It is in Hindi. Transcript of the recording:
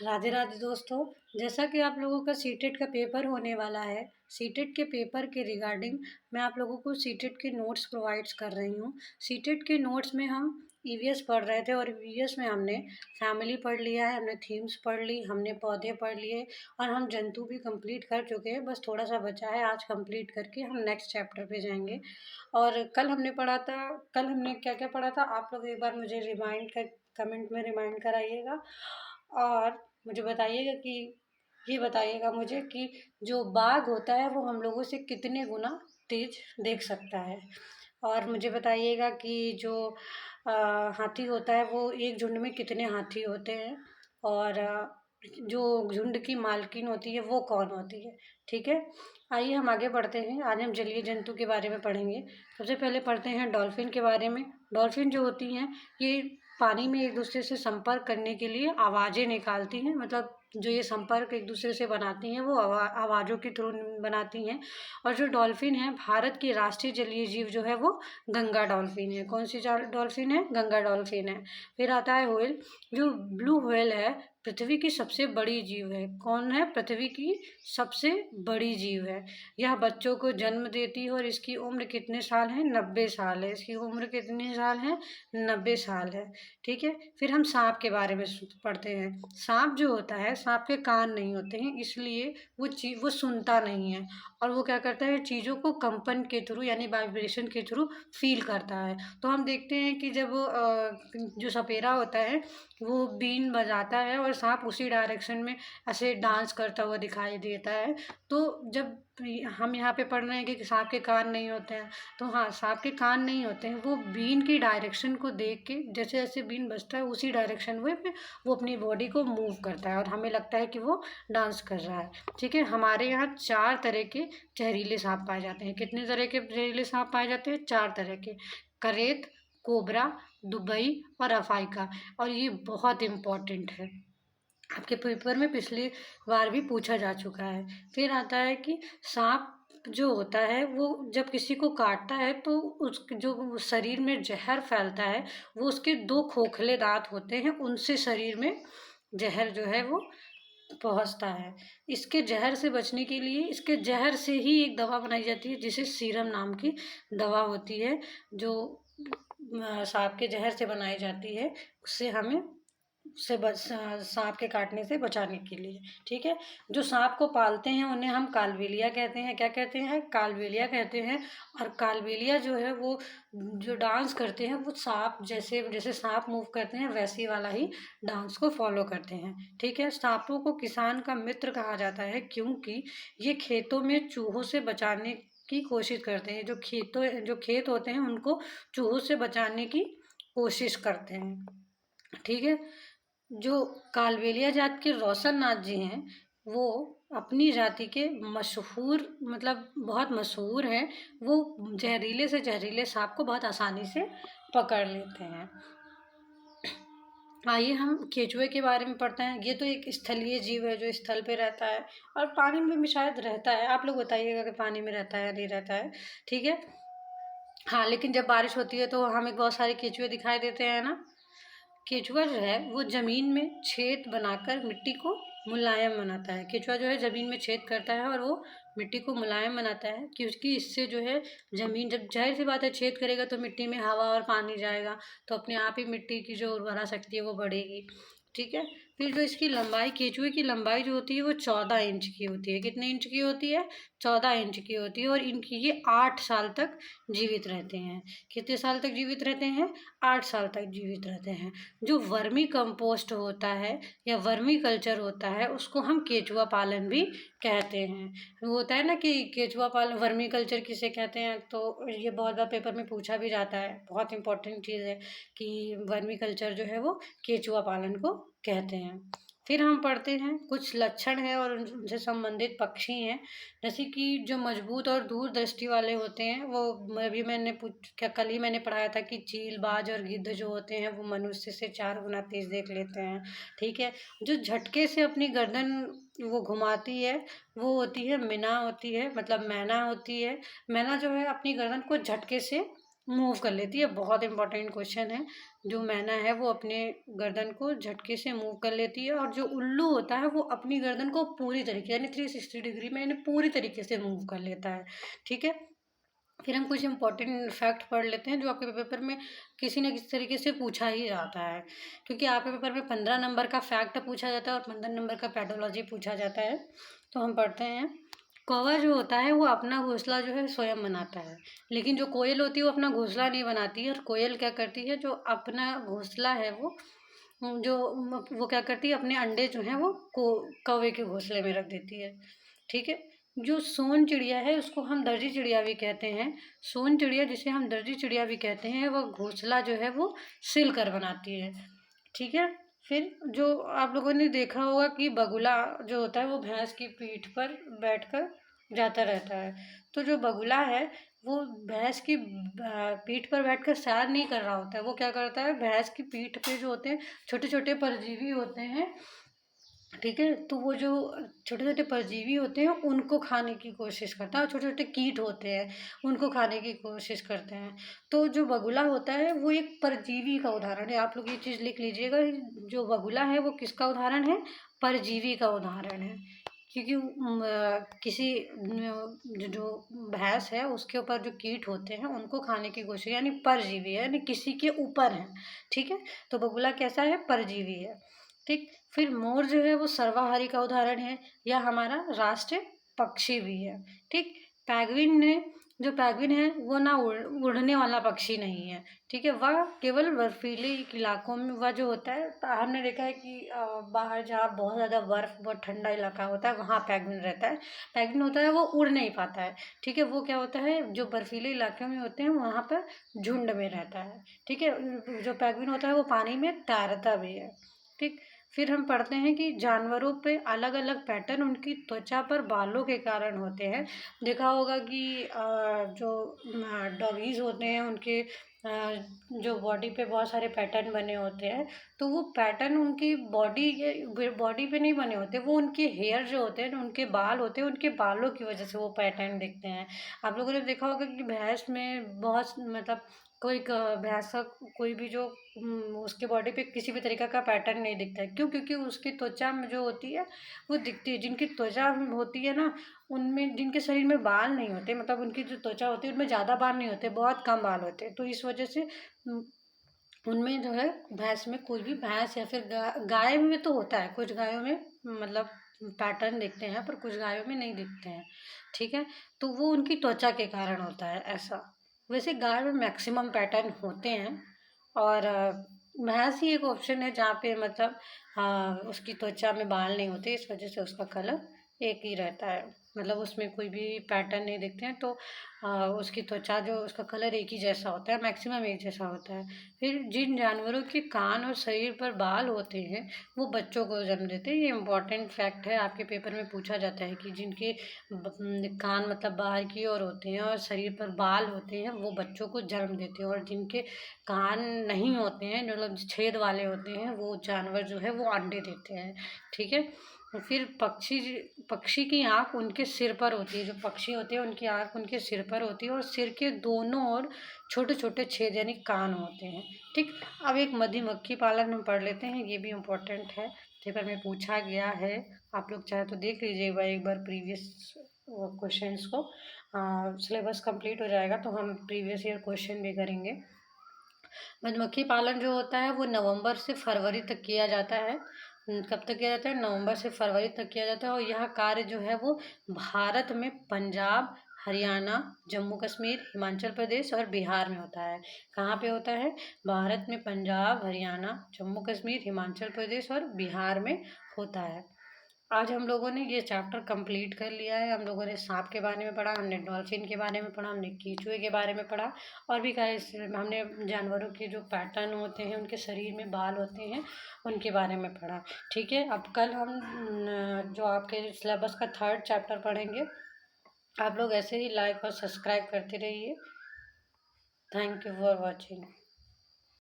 राधे राधे दोस्तों। जैसा कि आप लोगों का सीटेट का पेपर होने वाला है, सीटेट के पेपर के रिगार्डिंग मैं आप लोगों को सीटेट के नोट्स प्रोवाइड्स कर रही हूँ। सीटेट के नोट्स में हम ईवीएस पढ़ रहे थे और ईवीएस में हमने फैमिली पढ़ लिया है, हमने थीम्स पढ़ ली, हमने पौधे पढ़ लिए और हम जंतु भी कंप्लीट कर चुके हैं। बस थोड़ा सा बचा है, आज कंप्लीट करके हम नेक्स्ट चैप्टर पे जाएंगे। और कल हमने पढ़ा था, कल हमने क्या क्या पढ़ा था आप लोग एक बार मुझे रिमाइंड कर कमेंट में रिमाइंड कराइएगा। और मुझे बताइएगा कि ये बताइएगा मुझे कि जो बाघ होता है वो हम लोगों से कितने गुना तेज देख सकता है। और मुझे बताइएगा कि जो हाथी होता है वो एक झुंड में कितने हाथी होते हैं। और जो झुंड की मालकिन होती है वो कौन होती है। ठीक है, आइए हम आगे बढ़ते हैं। आज हम जलीय जंतु के बारे में पढ़ेंगे। सबसे पहले पढ़ते हैं डॉल्फिन के बारे में। डॉल्फिन जो होती हैं ये पानी में एक दूसरे से संपर्क करने के लिए आवाज़ें निकालती हैं। मतलब जो ये संपर्क एक दूसरे से बनाती हैं वो आवाज़ों के थ्रू बनाती हैं। और जो डॉल्फिन है, भारत की राष्ट्रीय जलीय जीव जो है वो गंगा डॉल्फिन है। कौन सी डॉल्फिन है? गंगा डॉल्फिन है। फिर आता है व्हेल। जो ब्लू व्हेल है पृथ्वी की सबसे बड़ी जीव है। कौन है? पृथ्वी की सबसे बड़ी जीव है। यह बच्चों को जन्म देती है और इसकी उम्र कितने साल है? 90 साल है। इसकी उम्र कितने साल है? 90 साल है। ठीक है, फिर हम सांप के बारे में पढ़ते हैं। सांप जो होता है, सांप के कान नहीं होते हैं, इसलिए वो सुनता नहीं है। और वो क्या करता है? चीज़ों को कंपन के थ्रू यानी वाइब्रेशन के थ्रू फील करता है। तो हम देखते हैं कि जब जो सपेरा होता है वो बीन बजाता है और सांप उसी डायरेक्शन में ऐसे डांस करता हुआ दिखाई देता है। तो जब हम यहाँ पे पढ़ रहे हैं कि सांप के कान नहीं होते हैं, तो हाँ, सांप के कान नहीं होते हैं। वो बीन की डायरेक्शन को देख के जैसे जैसे बीन बजता है उसी डायरेक्शन में वो अपनी बॉडी को मूव करता है और हमें लगता है कि वो डांस कर रहा है। ठीक है, हमारे यहाँ 4 तरह के जहरीले सांप पाए जाते हैं। कितने तरह के जहरीले सांप पाए जाते हैं? 4 तरह के। करेत, कोबरा, दुबई और अफाइका। और ये बहुत इम्पॉर्टेंट है, आपके पेपर में पिछली बार भी पूछा जा चुका है। फिर आता है कि सांप जो होता है वो जब किसी को काटता है तो उस जो शरीर में जहर फैलता है वो उसके 2 खोखले दांत होते हैं, उनसे शरीर में जहर जो है वो पहुंचता है। इसके जहर से बचने के लिए इसके जहर से ही एक दवा बनाई जाती है जिसे सीरम नाम की दवा होती है, जो सांप के जहर से बनाई जाती है। उससे हमें सांप के काटने से बचाने के लिए। ठीक है, जो सांप को पालते हैं उन्हें हम कालबेलिया कहते हैं। क्या कहते हैं? कालबेलिया कहते हैं। और कालबेलिया जो है वो जो डांस करते हैं वो सांप जैसे जैसे सांप मूव करते हैं वैसी वाला ही डांस को फॉलो करते हैं। ठीक है, सांपों को किसान का मित्र कहा जाता है क्योंकि ये खेतों में चूहों से बचाने की कोशिश करते हैं। जो खेत होते हैं उनको चूहों से बचाने की कोशिश करते हैं। ठीक है, जो कालबेलिया जात के रोशन नाथ जी हैं वो अपनी जाति के मशहूर मतलब बहुत मशहूर हैं। वो जहरीले से जहरीले सांप को बहुत आसानी से पकड़ लेते हैं। आइए हम केचुए के बारे में पढ़ते हैं। ये तो एक स्थलीय जीव है जो स्थल पे रहता है और पानी में भी शायद रहता है। आप लोग बताइएगा कि पानी में रहता है या नहीं रहता है। ठीक है, हाँ, लेकिन जब बारिश होती है तो हमें बहुत सारे केचुए दिखाई देते हैं ना। केचुआ जो है वो जमीन में छेद बनाकर मिट्टी को मुलायम बनाता है। केचुआ जो है जमीन में छेद करता है और वो मिट्टी को मुलायम बनाता है क्योंकि इससे जो है जमीन, जब जाहिर सी बात है छेद करेगा तो मिट्टी में हवा और पानी जाएगा तो अपने आप ही मिट्टी की जो उर्वरा शक्ति है वो बढ़ेगी। ठीक है, फिर जो इसकी लंबाई, केचुए की लंबाई जो होती है वो 14 इंच की होती है। कितने इंच की होती है? 14 इंच की होती है। और इनकी ये 8 साल तक जीवित रहते हैं। कितने साल तक जीवित रहते हैं? 8 साल तक जीवित रहते हैं। जो वर्मी कंपोस्ट होता है या वर्मी कल्चर होता है उसको हम केचुआ पालन भी कहते हैं। वो होता है ना कि केचुआ पालन, वर्मी कल्चर किसे कहते हैं, तो ये बहुत बार पेपर में पूछा भी जाता है। बहुत इंपॉर्टेंट चीज़ है कि वर्मी कल्चर जो है वो केचुआ पालन को कहते हैं। फिर हम पढ़ते हैं कुछ लक्षण हैं और उनसे संबंधित पक्षी हैं। जैसे कि जो मजबूत और दूरदृष्टि वाले होते हैं वो अभी कल ही मैंने पढ़ाया था कि चील, बाज और गिद्ध जो होते हैं वो मनुष्य से 4 गुना तेज देख लेते हैं। ठीक है, जो झटके से अपनी गर्दन वो घुमाती है वो होती है मैना होती है, मतलब मैना होती है। मैना जो है अपनी गर्दन को झटके से मूव कर लेती है। बहुत इंपॉर्टेंट क्वेश्चन है। जो मैना है वो अपने गर्दन को झटके से मूव कर लेती है, और जो उल्लू होता है वो अपनी गर्दन को पूरी तरीके यानी 360 डिग्री में यानी पूरी तरीके से मूव कर लेता है। ठीक है। फिर हम कुछ इंपॉर्टेंट फैक्ट पढ़ लेते हैं जो आपके पेपर में किसी न किसी तरीके से पूछा ही जाता है, क्योंकि आपके पेपर में 15 नंबर का फैक्ट पूछा जाता है और 15 नंबर का पैथोलॉजी पूछा जाता है। तो हम पढ़ते हैं। कौवा जो होता है वो अपना घोंसला जो है स्वयं बनाता है, लेकिन जो कोयल होती है वो अपना घोंसला नहीं बनाती है। और कोयल क्या करती है, जो अपना घोंसला है वो क्या करती है, अपने अंडे जो हैं वो कौवे के घोंसले में रख देती है। ठीक है। जो सोन चिड़िया है उसको हम दर्जी चिड़िया भी कहते हैं। सोन चिड़िया जिसे हम दर्जी चिड़िया भी कहते हैं, वह घोंसला जो है वो सिल कर बनाती है। ठीक है। फिर जो आप लोगों ने देखा होगा कि बगुला जो होता है वो भैंस की पीठ पर बैठकर जाता रहता है। तो जो बगुला है वो भैंस की पीठ पर बैठकर सैर नहीं कर रहा होता है। वो क्या करता है, भैंस की पीठ पे जो होते हैं छोटे छोटे परजीवी होते हैं। ठीक है। तो वो जो छोटे छोटे परजीवी होते हैं उनको खाने की कोशिश करता है, और छोटे छोटे कीट होते हैं उनको खाने की कोशिश करते हैं। तो जो बगुला होता है वो एक परजीवी का उदाहरण है। आप लोग ये चीज़ लिख लीजिएगा, जो बगुला है वो किसका उदाहरण है, परजीवी का उदाहरण है। क्योंकि किसी जो भैंस है उसके ऊपर जो कीट होते हैं उनको खाने की कोशिश, यानी परजीवी है, यानी किसी के ऊपर है। ठीक है। तो बगुला कैसा है, परजीवी है। ठीक। फिर मोर जो है वो सर्वाहारी का उदाहरण है, या हमारा राष्ट्रीय पक्षी भी है। ठीक। पैंगुइन ने जो पैंगुइन है वो ना उड़ने वाला पक्षी नहीं है। ठीक है। वह केवल बर्फीले इलाकों में वह जो होता है, हमने देखा है कि बाहर जहाँ बहुत ज़्यादा बर्फ, बहुत ठंडा इलाका होता है वहाँ पैंगुइन रहता है। पैंगुइन होता है वो उड़ नहीं पाता है। ठीक है। वो क्या होता है, जो बर्फीले इलाके में होते हैं वहाँ पर झुंड में रहता है। ठीक है। जो पैंगुइन होता है वो पानी में तैरता भी है। ठीक। फिर हम पढ़ते हैं कि जानवरों पे अलग अलग पैटर्न उनकी त्वचा पर बालों के कारण होते हैं। देखा होगा कि जो डॉगीज होते हैं उनके जो बॉडी पे बहुत सारे पैटर्न बने होते हैं। तो वो पैटर्न उनकी बॉडी पे नहीं बने होते, वो उनके हेयर जो होते हैं, उनके बाल होते हैं, उनके बालों की वजह से वो पैटर्न दिखते हैं। आप लोगों ने देखा होगा कि भैंस में बहुत मतलब भैंस का कोई भी जो उसके बॉडी पे किसी भी तरीका का पैटर्न नहीं दिखता है। क्यों? क्योंकि उसकी त्वचा में जो होती है वो दिखती है। जिनकी त्वचा होती है ना, उनमें जिनके शरीर में बाल नहीं होते, मतलब उनकी जो त्वचा होती है उनमें ज़्यादा बाल नहीं होते, बहुत कम बाल होते हैं। तो इस वजह से उनमें जो है भैंस में, कोई भी भैंस या फिर गाय में तो होता है, कुछ गायों में मतलब पैटर्न दिखते हैं पर कुछ गायों में नहीं दिखते हैं। ठीक है। तो वो उनकी त्वचा के कारण होता है ऐसा। वैसे गाय में मैक्सिमम पैटर्न होते हैं। और भैंस ही एक ऑप्शन है जहाँ पे मतलब उसकी त्वचा में बाल नहीं होते, इस वजह से उसका कलर एक ही रहता है, मतलब उसमें कोई भी पैटर्न नहीं दिखते हैं। तो उसकी त्वचा जो उसका कलर एक ही जैसा होता है, मैक्सिमम एक जैसा होता है। फिर जिन जानवरों के कान और शरीर पर बाल होते हैं वो बच्चों को जन्म देते हैं। ये इम्पॉर्टेंट फैक्ट है, आपके पेपर में पूछा जाता है कि जिनके कान मतलब बाहर की ओर होते हैं और शरीर पर बाल होते हैं वो बच्चों को जन्म देते हैं, और जिनके कान नहीं होते हैं, जो मतलब छेद वाले होते हैं, वो जानवर जो है वो अंडे देते हैं। ठीक है। फिर पक्षी की आँख उनके सिर पर होती है। जो पक्षी होते हैं उनकी आँख उनके सिर पर होती है, और सिर के दोनों ओर छोटे छोटे छेद यानी कान होते हैं। ठीक। अब एक मधुमक्खी पालन हम पढ़ लेते हैं, ये भी इम्पोर्टेंट है, पेपर में पूछा गया है। आप लोग चाहे तो देख लीजिएगा एक बार प्रीवियस क्वेश्चंस को। सिलेबस कंप्लीट हो जाएगा तो हम प्रीवियस ईयर क्वेश्चन भी करेंगे। मधुमक्खी पालन जो होता है वो नवंबर से फरवरी तक किया जाता है। कब तक किया जाता है? नवंबर से फरवरी तक किया जाता है। और यह कार्य जो है वो भारत में पंजाब, हरियाणा, जम्मू कश्मीर, हिमाचल प्रदेश और बिहार में होता है। कहाँ पे होता है? भारत में पंजाब, हरियाणा, जम्मू कश्मीर, हिमाचल प्रदेश और बिहार में होता है। आज हम लोगों ने ये चैप्टर कंप्लीट कर लिया है। हम लोगों ने सांप के बारे में पढ़ा, हमने डॉल्फिन के बारे में पढ़ा, हमने कीचुए के बारे में पढ़ा, और भी कई हमने जानवरों के जो पैटर्न होते हैं, उनके शरीर में बाल होते हैं, उनके बारे में पढ़ा। ठीक है। अब कल हम जो आपके सिलेबस का 3rd चैप्टर पढ़ेंगे। आप लोग ऐसे ही लाइक और सब्सक्राइब करते रहिए। Thank you for watching.